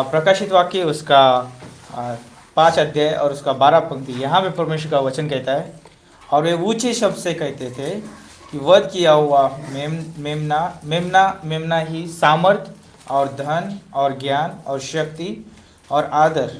प्रकाशित वाक्य उसका 5 अध्याय और उसका 12 पंक्ति, यहाँ पे परमेश्वर का वचन कहता है, और वे ऊंचे शब्द से कहते थे कि वध किया हुआ मेमना ही सामर्थ और धन और ज्ञान और शक्ति और आदर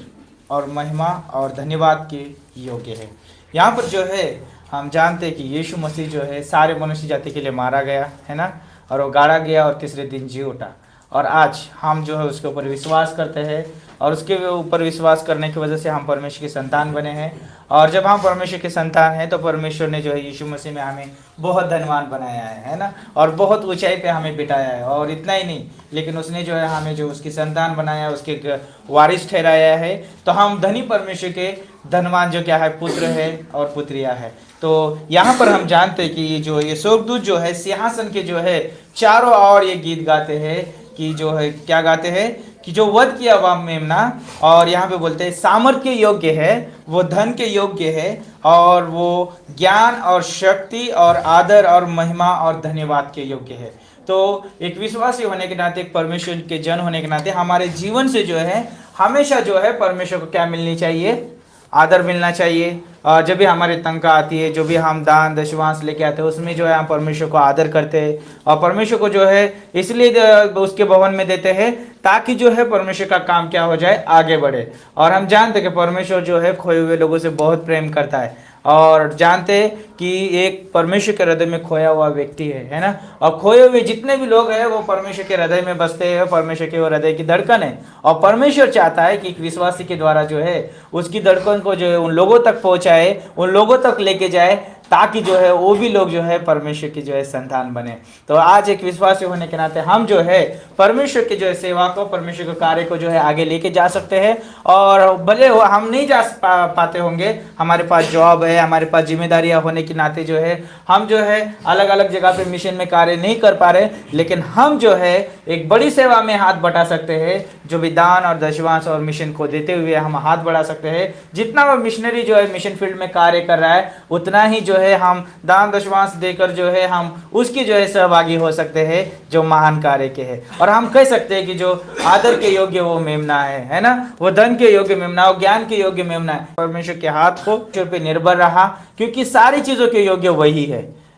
और महिमा और धन्यवाद के योग्य है। यहाँ पर जो है हम जानते हैं कि यीशु मसीह जो है सारे मनुष्य जाति के लिए मारा गया है ना, और वो गाड़ा गया और तीसरे दिन जी उठा, और आज हम जो है उसके ऊपर विश्वास करते हैं, और उसके ऊपर विश्वास करने की वजह से हम परमेश्वर के संतान बने हैं। और जब हम परमेश्वर के संतान हैं तो परमेश्वर ने जो है यीशु मसीह में हमें बहुत धनवान बनाया है ना, और बहुत ऊंचाई पे हमें बिठाया है। और इतना ही नहीं, लेकिन उसने जो है हमें जो उसकी संतान बनाया, उसके वारिस ठहराया है। तो हम धनी परमेश्वर के धनवान जो क्या है, पुत्र है और पुत्रिया है। तो यहाँ पर हम जानते हैं कि जो ये स्वर्गदूत जो है सिंहासन के जो है चारों ओर ये गीत गाते हैं कि जो है क्या गाते हैं कि जो वध किया हुआ मेमना, और यहाँ पे बोलते हैं सामर्थ के योग्य है, वो धन के योग्य है, और वो ज्ञान और शक्ति और आदर और महिमा और धन्यवाद के योग्य है। तो एक विश्वासी होने के नाते, एक परमेश्वर के जन होने के नाते हमारे जीवन से जो है हमेशा जो है परमेश्वर को क्या मिलनी चाहिए, आदर मिलना चाहिए। और जब भी हमारी तनख्वाह आती है, जो भी हम दान दशवांश लेके आते हैं, उसमें जो है हम परमेश्वर को आदर करते हैं, और परमेश्वर को जो है इसलिए उसके भवन में देते हैं ताकि जो है परमेश्वर का काम क्या हो जाए, आगे बढ़े। और हम जानते हैं कि परमेश्वर जो है खोए हुए लोगों से बहुत प्रेम करता है, और जानते हैं कि एक परमेश्वर के हृदय में खोया हुआ व्यक्ति है ना, और खोए हुए जितने भी लोग हैं वो परमेश्वर के हृदय में बसते हैं, परमेश्वर के वो हृदय की धड़कन है। और परमेश्वर चाहता है कि एक विश्वासी के द्वारा जो है उसकी धड़कन को जो है उन लोगों तक पहुंचाए, उन लोगों तक लेके जाए, ताकि जो है वो भी लोग जो है परमेश्वर की जो है संतान बने। तो आज एक विश्वासी होने के नाते हम जो है परमेश्वर की जो है सेवा को, परमेश्वर के कार्य को जो है आगे लेके जा सकते हैं। और भले हम नहीं जा पाते होंगे, हमारे पास जॉब है, हमारे पास जिम्मेदारियां होने के नाते जो है हम जो है अलग अलग जगह पे मिशन में कार्य नहीं कर पा रहे, लेकिन हम जो है एक बड़ी सेवा में हाथ बटा सकते हैं। जो भी दान और दशवांश और मिशन को देते हुए हम हाथ बढ़ा सकते हैं। जितना वो मिशनरी जो है मिशन फील्ड में कार्य कर रहा है, उतना ही जो है हम दान दशवांश देकर जो है हम उसकी जो है सहभागी हो सकते हैं जो महान कार्य के है। और हम कह सकते हैं कि जो आदर के योग्य वो मेमना है ना, वो धन के योग्य मेमना, वो ज्ञान के योग्य मेमना है। परमेश्वर के हाथ को पे निर्भर रहा, क्योंकि सारी चीजों के योग्य वही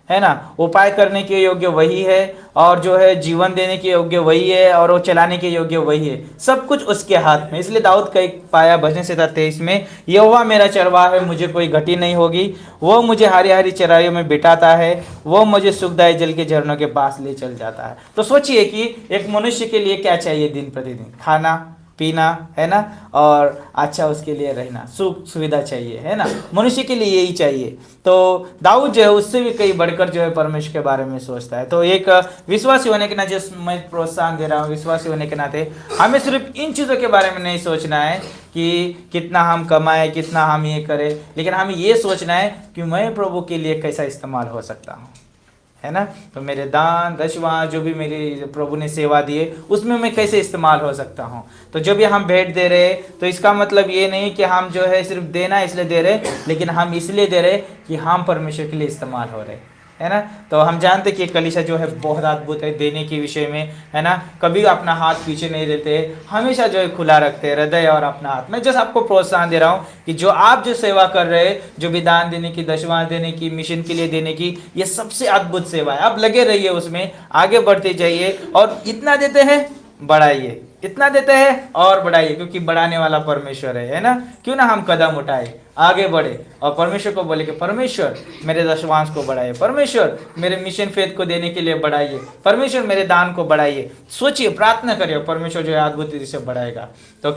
है ना, उपाय करने के योग्य वही है, और जो है जीवन देने के योग्य वही है, और वो चलाने के योग्य वही है। सब कुछ उसके हाथ में। इसलिए दाऊद का एक पाया भजन से 23 में, यहोवा मेरा चरवाहा है, मुझे कोई घटी नहीं होगी, वो मुझे हरी हरी चराइयों में बिठाता है, वो मुझे सुखदायी जल के झरनों के पास ले चल जाता है। तो सोचिए कि एक मनुष्य के लिए क्या चाहिए दिन प्रतिदिन, खाना पीना है ना, और अच्छा उसके लिए रहना, सुख सुविधा चाहिए है ना, मनुष्य के लिए यही चाहिए। तो दाऊद जो है उससे भी कई बढ़कर जो है परमेश्वर के बारे में सोचता है। तो एक विश्वासी होने के नाते मैं प्रोत्साहन दे रहा हूँ, विश्वासी होने के नाते हमें सिर्फ इन चीज़ों के बारे में नहीं सोचना है कि कितना हम कमाएं, कितना हम ये करें, लेकिन हमें ये सोचना है कि मैं प्रभु के लिए कैसा इस्तेमाल हो सकता हूँ, है ना। तो मेरे दान दशवांश जो भी मेरी प्रभु ने सेवा दी है उसमें मैं कैसे इस्तेमाल हो सकता हूँ। तो जो भी हम भेंट दे रहे तो इसका मतलब ये नहीं कि हम जो है सिर्फ देना इसलिए दे रहे, लेकिन हम इसलिए दे रहे कि हम परमेश्वर के लिए इस्तेमाल हो रहे, है ना। तो हम जानते कि कलीसिया जो है बहुत अद्भुत है देने के विषय में, है ना। कभी अपना हाथ पीछे नहीं देते, हमेशा जो है खुला रखते हैं हृदय और अपना हाथ। मैं जस्ट आपको प्रोत्साहन दे रहा हूँ कि जो आप जो सेवा कर रहे हैं, जो भी दान देने की, दशवांश देने की, मिशन के लिए देने की, ये सबसे अद्भुत सेवा है। आप लगे रहिए उसमें, आगे बढ़ते जाइए, और इतना देते हैं बढ़ाइए, इतना देते हैं और बढ़ाइए, क्योंकि बढ़ाने वाला परमेश्वर है ना। क्यों ना हम कदम उठाए, आगे बढ़े, और परमेश्वर को बोले कि परमेश्वर मेरे दशवांश को बढ़ाइए, परमेश्वर मेरे मिशन फेथ को देने के लिए बढ़ाइए, परमेश्वर मेरे दान को बढ़ाइए। सोचिए, प्रार्थना करिए, परमेश्वर जो है अद्भुत रीति से बढ़ाएगा। तो